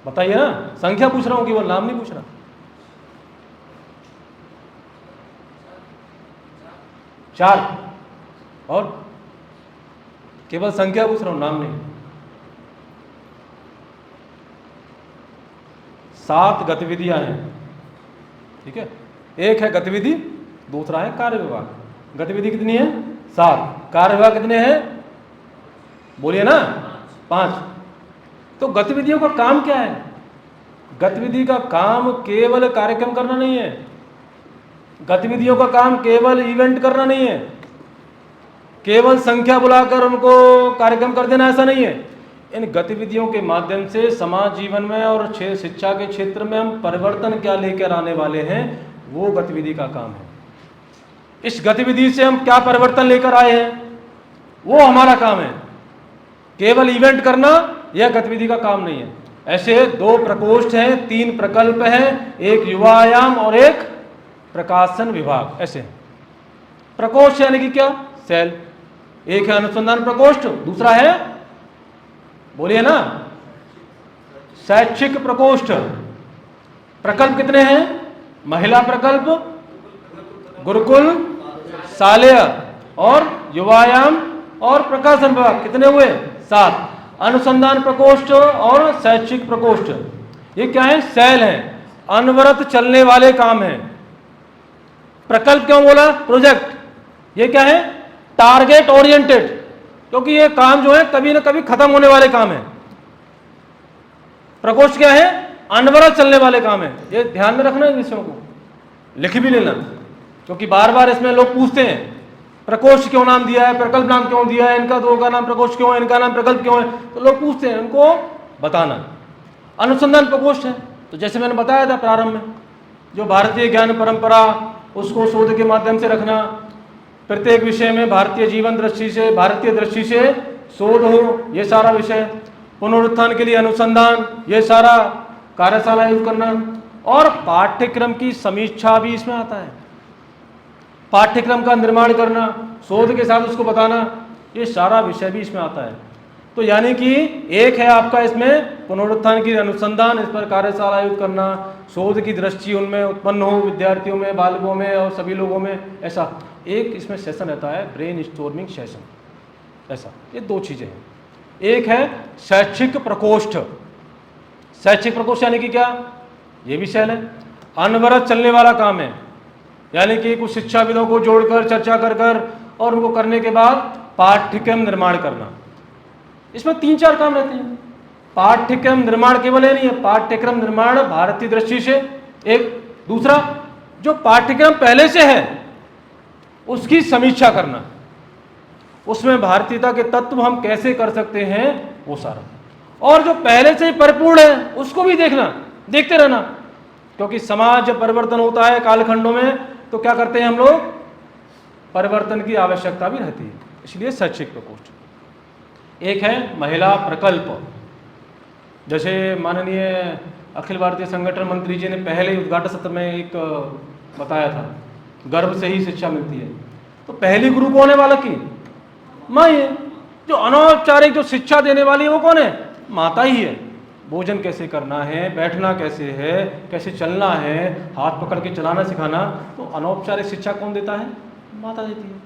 बताइए ना, संख्या पूछ रहा हूं, केवल नाम नहीं पूछ रहा। 4 और केवल संख्या पूछ रहा हूं, नाम नहीं। 7 गतिविधियां हैं, ठीक है। एक है गतिविधि, दूसरा है कार्य विभाग। गतिविधि कितनी है? 7। कार्य विभाग कितने हैं? बोलिए ना, 5। तो गतिविधियों का काम क्या है? गतिविधि का काम केवल कार्यक्रम करना नहीं है, गतिविधियों का काम केवल इवेंट करना नहीं है, केवल संख्या बुलाकर उनको कार्यक्रम कर देना ऐसा नहीं है। इन गतिविधियों के माध्यम से समाज जीवन में और शिक्षा के क्षेत्र में हम परिवर्तन क्या लेकर आने वाले हैं, वो गतिविधि का काम है। इस गतिविधि से हम क्या परिवर्तन लेकर आए हैं, वो हमारा काम है। केवल इवेंट करना यह गतिविधि का काम नहीं है। ऐसे 2 प्रकोष्ठ हैं, 3 प्रकल्प हैं, एक युवायाम और एक प्रकाशन विभाग। ऐसे प्रकोष्ठ यानी कि क्या? सेल। एक है अनुसंधान प्रकोष्ठ, दूसरा है, बोलिए ना, शैक्षिक प्रकोष्ठ। प्रकल्प कितने हैं? महिला प्रकल्प, गुरुकुल, शालेय और युवायाम और प्रकाशन विभाग। कितने हुए? 7। अनुसंधान प्रकोष्ठ और शैक्षिक प्रकोष्ठ ये क्या है? सेल हैं, अनवरत चलने वाले काम हैं। प्रकल्प क्यों बोला? प्रोजेक्ट। ये क्या है? टारगेट ओरिएंटेड, क्योंकि ये काम जो है कभी ना कभी खत्म होने वाले काम है। प्रकोष्ठ क्या है? अनवरत चलने वाले काम है। ये ध्यान में रखना इन विषयों को, लिख भी लेना, क्योंकि बार बार इसमें लोग पूछते हैं प्रकोष्ठ क्यों नाम दिया है, प्रकल्प नाम क्यों दिया है, इनका 2 का नाम प्रकोष्ठ क्यों है, इनका नाम प्रकल्प क्यों है, तो लोग पूछते हैं, उनको बताना। अनुसंधान प्रकोष्ठ है, तो जैसे मैंने बताया था प्रारंभ में, जो भारतीय ज्ञान परंपरा उसको शोध के माध्यम से रखना, प्रत्येक विषय में भारतीय जीवन दृष्टि से, भारतीय दृष्टि से शोध हो, ये सारा विषय। पुनरुत्थान के लिए अनुसंधान, ये सारा कार्यशाला आयोजित करना, और पाठ्यक्रम की समीक्षा भी इसमें आता है। पाठ्यक्रम का निर्माण करना, शोध के साथ उसको बताना, ये सारा विषय भी इसमें आता है। तो यानी कि एक है आपका इसमें पुनरुत्थान की अनुसंधान, इस पर कार्यशाला आयोजित करना, शोध की दृष्टि उनमें उत्पन्न हो, विद्यार्थियों में, बालकों में और सभी लोगों में। ऐसा एक इसमें सेशन रहता है, ब्रेन स्टॉर्मिंग सेशन। ऐसा ये 2 चीजें हैं। एक है शैक्षिक प्रकोष्ठ। शैक्षिक प्रकोष्ठ यानी कि क्या? ये भी सेल है, अनवरत चलने वाला काम है, यानी कि कुछ शिक्षाविदों को जोड़कर चर्चा कर और उनको करने के बाद पाठ्यक्रम निर्माण करना। इसमें 3-4 काम रहते हैं। पाठ्यक्रम निर्माण केवल ये नहीं है, पाठ्यक्रम निर्माण भारतीय दृष्टि से एक, दूसरा जो पाठ्यक्रम पहले से है उसकी समीक्षा करना, उसमें भारतीयता के तत्व हम कैसे कर सकते हैं वो सारा, और जो पहले से ही परिपूर्ण है उसको भी देखना, देखते रहना, क्योंकि समाज जब परिवर्तन होता है कालखंडों में तो क्या करते हैं हम लोग, परिवर्तन की आवश्यकता भी रहती है। इसलिए शैक्षिक प्रकोष्ठ। एक है महिला प्रकल्प। जैसे माननीय अखिल भारतीय संगठन मंत्री जी ने पहले उद्घाटन सत्र में एक बताया था, गर्भ से ही शिक्षा मिलती है। तो पहली गुरु कौन है बालक की? माँ ही है। जो अनौपचारिक जो शिक्षा देने वाली है वो कौन है? माता ही है। भोजन कैसे करना है, बैठना कैसे है, कैसे चलना है, हाथ पकड़ के चलाना सिखाना, तो अनौपचारिक शिक्षा कौन देता है? माता देती है।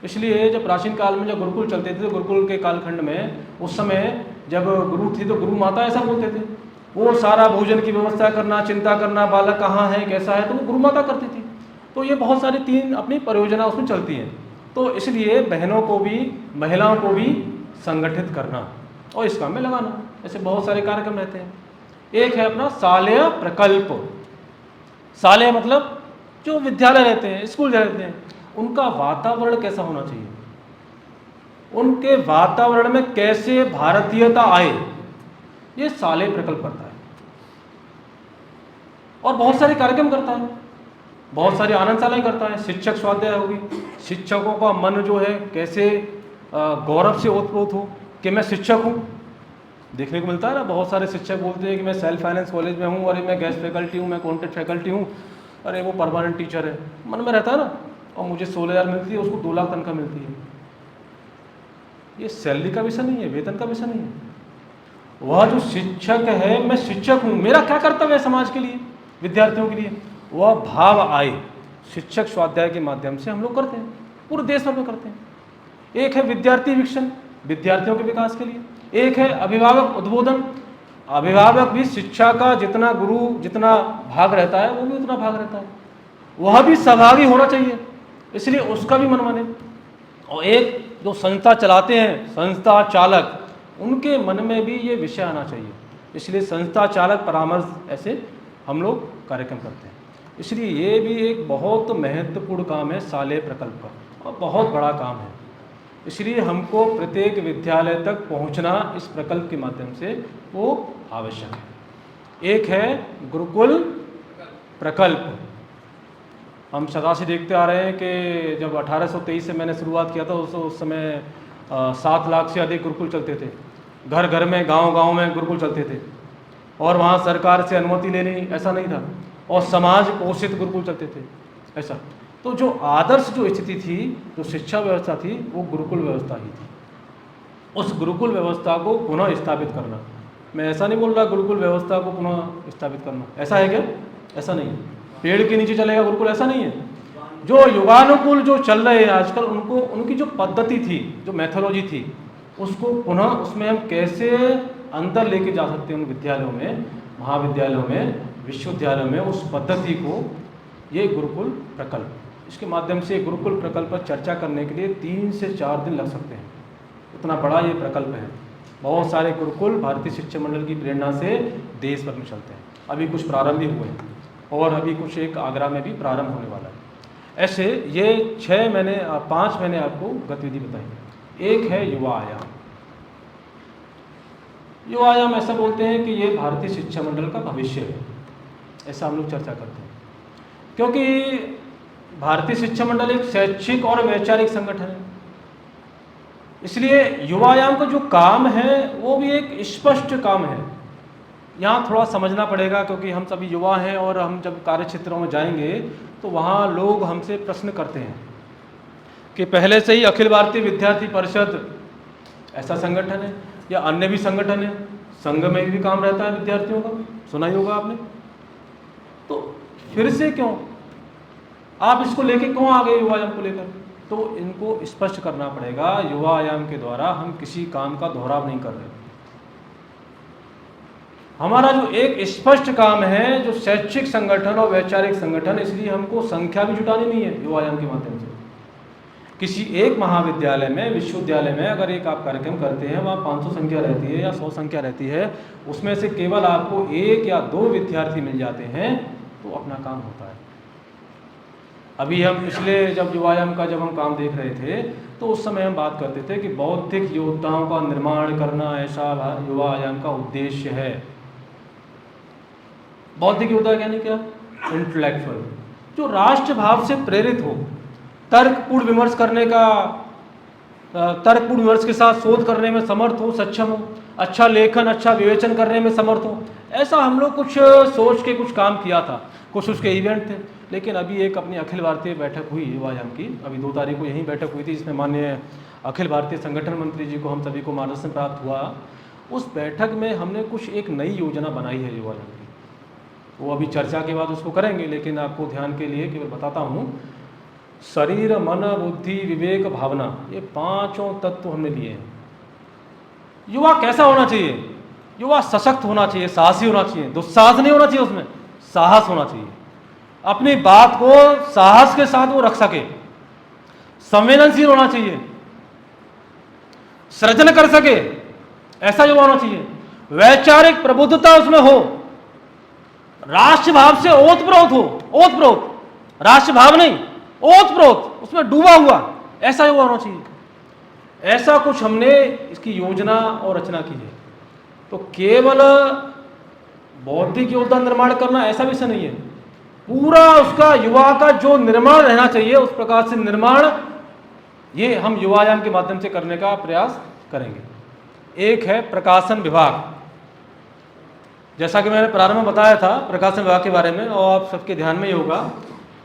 इसलिए जब प्राचीन काल में जब गुरुकुल चलते थे, तो गुरुकुल के कालखंड में उस समय जब गुरु थी तो गुरु माता ऐसा बोलते थे। वो सारा भोजन की व्यवस्था करना, चिंता करना, बालक कहाँ है, कैसा है, तो वो गुरु माता करती थी। तो ये बहुत सारी 3 अपनी परियोजना उसमें चलती हैं। तो इसलिए बहनों को भी, महिलाओं को भी संगठित करना और इस काम में लगाना, ऐसे बहुत सारे कार्यक्रम रहते हैं। एक है अपना शालेय प्रकल्प। शालेय मतलब जो विद्यालय रहते हैं, स्कूल रहते हैं, उनका वातावरण कैसा होना चाहिए, उनके वातावरण में कैसे भारतीयता आए, ये शालेय प्रकल्प करता है। और बहुत सारे कार्यक्रम करता है, बहुत सारी आनंदशालाएं करता है। शिक्षक स्वाध्याय होगी, शिक्षकों का मन जो है कैसे गौरव से ओतप्रोत हो कि मैं शिक्षक हूँ। देखने को मिलता है ना, बहुत सारे शिक्षक बोलते हैं कि मैं सेल्फ फाइनेंस कॉलेज में हूँ, अरे मैं गेस्ट फैकल्टी हूँ, मैं कॉन्ट्रैक्ट फैकल्टी हूँ, अरे वो परमानेंट टीचर है, मन में रहता है ना। और मुझे 16,000 मिलती है, उसको 2 लाख तनख्वाह मिलती है। ये सैलरी का विषय नहीं है, वेतन का विषय नहीं है। वह जो शिक्षक है, मैं शिक्षक हूँ, मेरा क्या कर्तव्य है समाज के लिए, विद्यार्थियों के लिए, वह भाव आए। शिक्षक स्वाध्याय के माध्यम से हम लोग करते हैं, पूरे देश भर में करते हैं। एक है विद्यार्थी विकसन, विद्यार्थियों के विकास के लिए। एक है अभिभावक उद्बोधन, अभिभावक भी शिक्षा का जितना गुरु जितना भाग रहता है वो भी उतना भाग रहता है, वह भी सहभागी होना चाहिए, इसलिए उसका भी मन माने। और एक जो संस्था चलाते हैं संस्था चालक, उनके मन में भी ये विषय आना चाहिए, इसलिए संस्था चालक परामर्श ऐसे हम लोग कार्यक्रम करते हैं। इसलिए ये भी एक बहुत महत्वपूर्ण काम है शालेय प्रकल्प का, और बहुत बड़ा काम है। इसलिए हमको प्रत्येक विद्यालय तक पहुंचना इस प्रकल्प के माध्यम से वो आवश्यक है। एक है गुरुकुल प्रकल्प। हम सदा से देखते आ रहे हैं कि जब 1823 से मैंने शुरुआत किया था उस समय 7 लाख से अधिक गुरुकुल चलते थे, घर घर में गांव-गांव में गुरुकुल चलते थे, और वहाँ सरकार से अनुमति लेनी ऐसा नहीं था, और समाज पोषित गुरुकुल चलते थे ऐसा। तो जो आदर्श जो स्थिति थी, जो शिक्षा व्यवस्था थी, वो गुरुकुल व्यवस्था ही थी। उस गुरुकुल व्यवस्था को पुनः स्थापित करना, मैं ऐसा नहीं बोल रहा गुरुकुल व्यवस्था को पुनः स्थापित करना, ऐसा है क्या? ऐसा नहीं है। पेड़ के नीचे चलेगा गुरुकुल, ऐसा नहीं है। जो युगानुकूल जो चल रहे हैं आजकल, उनको उनकी जो पद्धति थी, जो मैथोलॉजी थी, उसको पुनः उसमें हम कैसे अंदर लेके जा सकते हैं उन विद्यालयों में, महाविद्यालयों में, विश्वविद्यालयों में, उस पद्धति को, ये गुरुकुल प्रकल्प। इसके माध्यम से गुरुकुल प्रकल्प पर चर्चा करने के लिए 3 से 4 दिन लग सकते हैं, इतना बड़ा ये प्रकल्प है। बहुत सारे गुरुकुल भारतीय शिक्षा मंडल की प्रेरणा से देश भर में चलते हैं। अभी कुछ प्रारंभ भी हुए हैं, और अभी कुछ एक आगरा में भी प्रारंभ होने वाला है। ऐसे ये 5 मैंने आपको गतिविधि बताई। एक है युवा आयाम। युवा आयाम ऐसा बोलते हैं कि ये भारतीय शिक्षा मंडल का भविष्य है, ऐसा हम लोग चर्चा करते हैं, क्योंकि भारतीय शिक्षा मंडल एक शैक्षिक और वैचारिक संगठन है। इसलिए युवा आयाम का जो काम है वो भी एक स्पष्ट काम है। यहाँ थोड़ा समझना पड़ेगा, क्योंकि हम सभी युवा हैं, और हम जब कार्य क्षेत्रों में जाएंगे तो वहाँ लोग हमसे प्रश्न करते हैं कि पहले से ही अखिल भारतीय विद्यार्थी परिषद ऐसा संगठन है, या अन्य भी संगठन है, संघ में भी काम रहता है विद्यार्थियों का, सुना ही होगा आपने, तो फिर से क्यों आप इसको लेके क्यों आ गए युवा आयाम को लेकर? तो इनको स्पष्ट करना पड़ेगा, युवा आयाम के द्वारा हम किसी काम का दोहराव नहीं कर रहे। हमारा जो एक स्पष्ट काम है, जो शैक्षिक संगठन और वैचारिक संगठन, इसलिए हमको संख्या भी जुटानी नहीं है युवा आयाम के माध्यम से। किसी एक महाविद्यालय में, विश्वविद्यालय में अगर एक आप कार्यक्रम करते हैं, वहाँ 500 संख्या रहती है या 100 संख्या रहती है, उसमें से केवल आपको 1 या 2 विद्यार्थी मिल जाते हैं, तो अपना काम होता है। अभी हम पिछले जब युवा आयाम का जब हम काम देख रहे थे, तो उस समय हम बात करते थे कि बौद्धिक योद्धाओं का निर्माण करना, ऐसा युवा आयाम का उद्देश्य है। बौद्धिक योद्धा यानी क्या? इंटेलेक्चुअल, जो राष्ट्र भाव से प्रेरित हो, तर्कपूर्ण विमर्श करने का, तर्कपूर्ण विमर्श के साथ शोध करने में समर्थ हो, सक्षम हो, अच्छा लेखन, अच्छा विवेचन करने में समर्थ हो। ऐसा हम लोग कुछ सोच के कुछ काम किया था, कुछ उसके इवेंट थे। लेकिन अभी एक अपनी अखिल भारतीय बैठक हुई युवा आयाम की, अभी 2 तारीख को यहीं बैठक हुई थी, जिसमें माननीय अखिल भारतीय संगठन मंत्री जी को हम सभी को मार्गदर्शन प्राप्त हुआ। उस बैठक में हमने कुछ एक नई योजना बनाई है युवा आयाम की, वो अभी चर्चा के बाद उसको करेंगे, लेकिन आपको ध्यान के लिए केवल बताता हूँ। शरीर, मन, बुद्धि, विवेक, भावना, ये 5 तत्व हमने लिए हैं। युवा कैसा होना चाहिए? युवा सशक्त होना चाहिए, साहसी होना चाहिए, दुस्साहस नहीं होना चाहिए, उसमें साहस होना चाहिए। अपनी बात को साहस के साथ वो रख सके, संवेदनशील होना चाहिए, सृजन कर सके, ऐसा युवा होना चाहिए। वैचारिक प्रबुद्धता उसमें हो, राष्ट्र भाव से ओतप्रोत हो, ओतप्रोत, राष्ट्र भाव नहीं, ओतप्रोत, उसमें डूबा हुआ, ऐसा युवा होना चाहिए। ऐसा कुछ हमने इसकी योजना और रचना की है। तो केवल बौद्धिक योद्धा निर्माण करना ऐसा विषय नहीं है, पूरा उसका युवा का जो निर्माण रहना चाहिए, उस प्रकार से निर्माण ये हम युवा आयाम के माध्यम से करने का प्रयास करेंगे। एक है प्रकाशन विभाग, जैसा कि मैंने प्रारंभ में बताया था प्रकाशन विभाग के बारे में, और आप सबके ध्यान में ही होगा।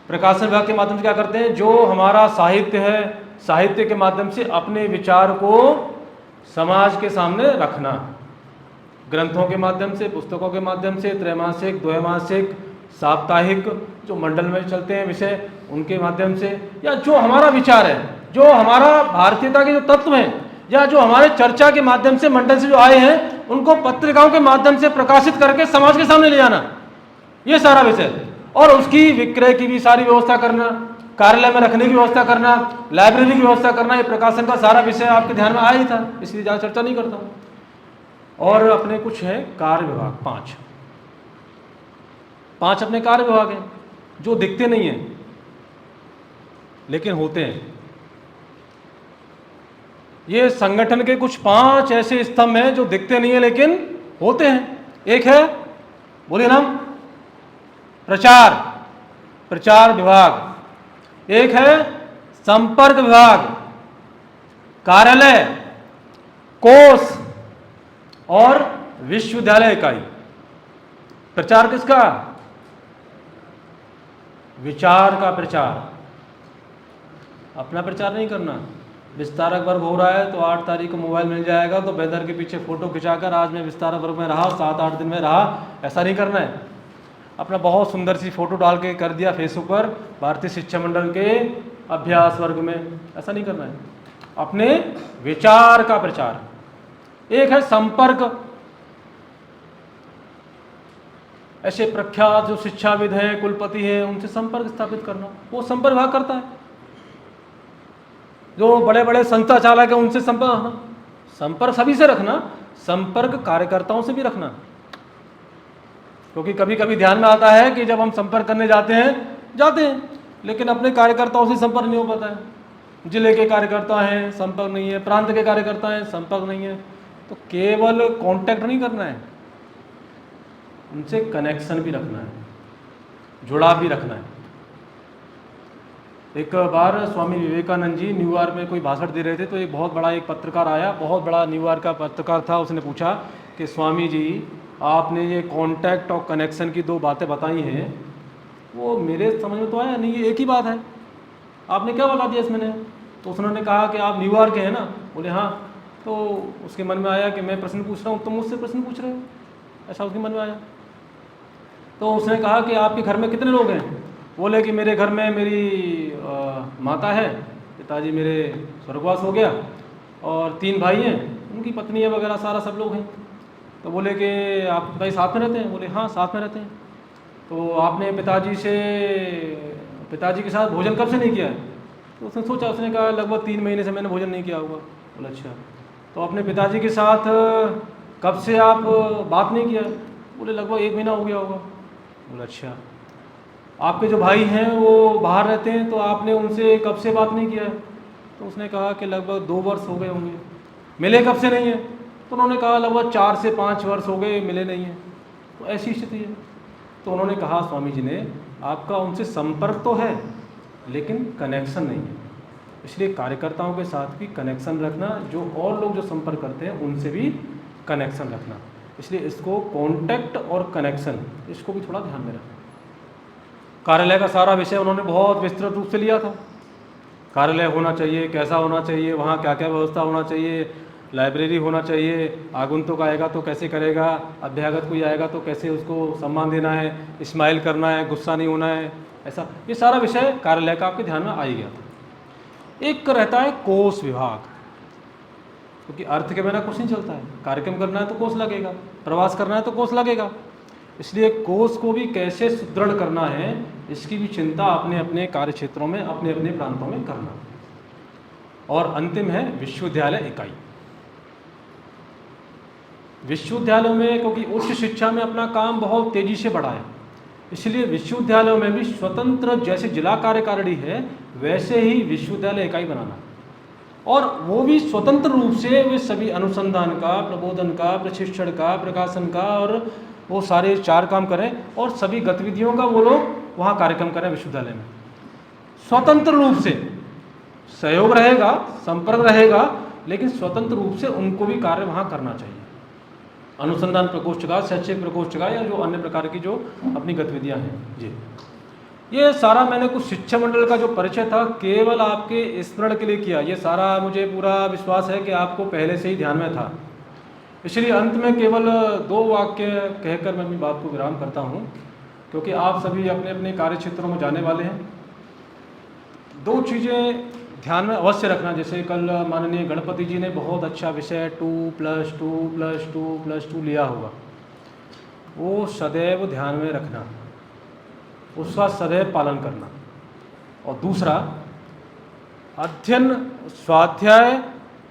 प्रकाशन विभाग के माध्यम से क्या करते हैं? जो हमारा साहित्य है, साहित्य के माध्यम से अपने विचार को समाज के सामने रखना, ग्रंथों के माध्यम से, पुस्तकों के माध्यम से, त्रैमासिक, द्वैमासिक, साप्ताहिक जो मंडल में चलते हैं विषय, उनके माध्यम से, या जो हमारा विचार है, जो हमारा भारतीयता के जो तत्व हैं, या जो हमारे चर्चा के माध्यम से मंडल से जो आए हैं, उनको पत्रिकाओं के माध्यम से प्रकाशित करके समाज के सामने ले जाना, ये सारा विषय। और उसकी विक्रय की भी सारी व्यवस्था करना, कार्यालय में रखने की व्यवस्था करना, लाइब्रेरी की व्यवस्था करना, ये प्रकाशन का सारा विषय आपके ध्यान में आया ही था, इसलिए ज़्यादा चर्चा नहीं करता हूँ। और अपने कुछ है कार्य विभाग, 5 अपने कार्य विभाग हैं जो दिखते नहीं हैं लेकिन होते हैं। ये संगठन के कुछ 5 ऐसे स्तंभ हैं जो दिखते नहीं है लेकिन होते हैं। एक है, बोलिए नाम, प्रचार विभाग। एक है संपर्क विभाग, कार्यालय, कोष और विश्वविद्यालय इकाई। प्रचार किसका? विचार का प्रचार। अपना प्रचार नहीं करना। विस्तारक वर्ग हो रहा है तो 8 तारीख को मोबाइल मिल जाएगा तो बैनर के पीछे फोटो खिंचाकर आज मैं विस्तारक वर्ग में रहा, 7-8 दिन में रहा, ऐसा नहीं करना है। अपना बहुत सुंदर सी फोटो डाल के कर दिया फेसबुक पर, भारतीय शिक्षा मंडल के अभ्यास वर्ग में, ऐसा नहीं करना है। अपने विचार का प्रचार। एक है संपर्क। ऐसे प्रख्यात जो शिक्षाविद हैं, कुलपति हैं, उनसे संपर्क स्थापित करना, वो संपर्क विभाग करता है। जो बड़े बड़े संस्था चालक हैं उनसे संपर्क सभी से रखना, संपर्क कार्यकर्ताओं से भी रखना। क्योंकि कभी कभी ध्यान में आता है कि जब हम संपर्क करने जाते हैं लेकिन अपने कार्यकर्ताओं से संपर्क नहीं हो पाता है। जिले के कार्यकर्ता हैं, संपर्क नहीं है, प्रांत के कार्यकर्ता हैं, संपर्क नहीं है। तो केवल कांटेक्ट नहीं करना है, उनसे कनेक्शन भी रखना है, जुड़ाव भी रखना है। एक बार स्वामी विवेकानंद जी न्यूयॉर्क में कोई भाषण दे रहे थे तो एक बहुत बड़ा एक पत्रकार आया, बहुत बड़ा न्यूयॉर्क का पत्रकार था। उसने पूछा कि स्वामी जी आपने ये कांटेक्ट और कनेक्शन की 2 बातें बताई हैं, वो मेरे समझ में तो आया नहीं, ये एक ही बात है, आपने क्या बता दिया इसमें? तो उसने कहा कि आप न्यूयॉर्क के हैं ना? बोले हाँ। तो उसके मन में आया कि मैं प्रश्न पूछ रहा हूँ, तुम मुझसे प्रश्न पूछ रहे हो, ऐसा उसके मन में आया। तो उसने कहा कि आपके घर में कितने लोग हैं? बोले कि मेरे घर में मेरी माता है, पिताजी मेरे स्वर्गवास हो गया, और 3 भाई हैं, उनकी पत्नियाँ वगैरह सारा सब लोग हैं। तो बोले कि आप भाई साथ में रहते हैं? बोले हाँ साथ में रहते हैं। तो आपने पिताजी के साथ भोजन कब से नहीं किया है? तो उसने सोचा, उसने कहा लगभग 3 महीने से मैंने भोजन नहीं किया होगा। बोले अच्छा। तो अपने पिताजी के साथ कब से आप बात नहीं किया? बोले लगभग 1 महीना हो गया होगा। बोले अच्छा। आपके जो भाई हैं वो बाहर रहते हैं तो आपने उनसे कब से बात नहीं किया है? तो उसने कहा कि लगभग 2 वर्ष हो गए होंगे। मिले कब से नहीं है? तो उन्होंने कहा लगभग 4 से 5 वर्ष हो गए, मिले नहीं हैं। तो ऐसी स्थिति है। तो उन्होंने कहा स्वामी जी ने, आपका उनसे संपर्क तो है लेकिन कनेक्शन नहीं है, इसलिए कार्यकर्ताओं के साथ भी कनेक्शन रखना, जो और लोग जो संपर्क करते हैं उनसे भी कनेक्शन रखना। इसलिए इसको कॉन्टैक्ट और कनेक्शन, इसको भी थोड़ा ध्यान में रखना। कार्यालय का सारा विषय उन्होंने बहुत विस्तृत रूप से लिया था। कार्यालय होना चाहिए, कैसा होना चाहिए, वहाँ क्या क्या व्यवस्था होना चाहिए, लाइब्रेरी होना चाहिए, आगंतुक आएगा तो कैसे करेगा, अभ्यागत कोई आएगा तो कैसे उसको सम्मान देना है, स्माइल करना है, गुस्सा नहीं होना है, ऐसा ये सारा विषय कार्यालय का आपके ध्यान में आ ही गया था। एक रहता है कोष विभाग, क्योंकि अर्थ के बिना कुछ नहीं चलता है। कार्यक्रम करना है तो कोष लगेगा, प्रवास करना है तो कोष लगेगा, इसलिए कोष को भी कैसे सुदृढ़ करना है इसकी भी चिंता अपने अपने कार्य क्षेत्रों में, अपने अपने प्रांतों में करना। और अंतिम है विश्वविद्यालय इकाई। विश्वविद्यालयों में क्योंकि उच्च शिक्षा में अपना काम बहुत तेजी से बढ़ा है, इसलिए विश्वविद्यालयों में भी स्वतंत्र, जैसे जिला कार्यकारिणी है वैसे ही विश्वविद्यालय इकाई बनाना, और वो भी स्वतंत्र रूप से वे सभी अनुसंधान का, प्रबोधन का, प्रशिक्षण का, प्रकाशन का और वो सारे 4 काम करें, और सभी गतिविधियों का वो लोग वहाँ कार्यक्रम करें विश्वविद्यालय में। स्वतंत्र रूप से सहयोग रहेगा, संपर्क रहेगा, लेकिन स्वतंत्र रूप से उनको भी कार्य वहाँ करना चाहिए। अनुसंधान प्रकोष्ठ का, शैक्षिक प्रकोष्ठ का, या जो अन्य प्रकार की जो अपनी गतिविधियाँ हैं जी। ये सारा मैंने कुछ शिक्षा मंडल का जो परिचय था केवल आपके स्मरण के लिए किया। ये सारा मुझे पूरा विश्वास है कि आपको पहले से ही ध्यान में था, इसलिए अंत में केवल 2 वाक्य कहकर मैं अपनी बात को विराम करता हूँ, क्योंकि आप सभी अपने अपने कार्य क्षेत्रों में जाने वाले हैं। 2 चीज़ें ध्यान में अवश्य रखना। जैसे कल माननीय गणपति जी ने बहुत अच्छा विषय 2+2+2+2 लिया होगा, वो सदैव ध्यान में रखना, उसका सदैव पालन करना। और दूसरा, अध्ययन स्वाध्याय,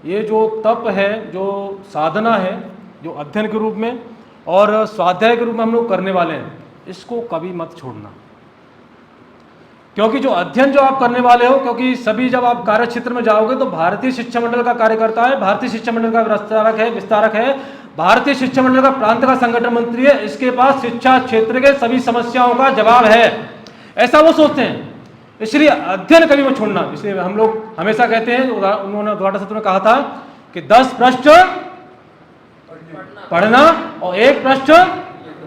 ये जो तप है, जो साधना है, जो अध्ययन के रूप में और स्वाध्याय के रूप में हम लोग करने वाले हैं, इसको कभी मत छोड़ना। क्योंकि जो अध्ययन जो आप करने वाले हो, क्योंकि सभी जब आप कार्य क्षेत्र में जाओगे तो भारतीय शिक्षा मंडल का कार्यकर्ता है, भारतीय शिक्षा मंडल का विस्तारक है, भारतीय शिक्षा मंडल का प्रांत का संगठन मंत्री है, इसके पास शिक्षा क्षेत्र के सभी समस्याओं का जवाब है, ऐसा वो सोचते हैं। इसलिए अध्ययन कभी मत छोड़ना। इसलिए हम लोग हमेशा कहते हैं, उन्होंने उद्घाटन सत्र में कहा था कि 10 पृष्ठ पढ़ना और 1 पृष्ठ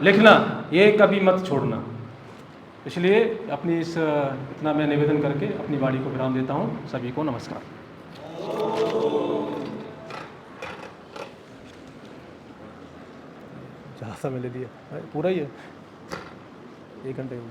लिखना, ये कभी मत छोड़ना। इसलिए अपनी इतना मैं निवेदन करके अपनी वाणी को विराम देता हूँ। सभी को नमस्कार। ज़्यादा समय ले लिया, पूरा ही है 1 घंटे में।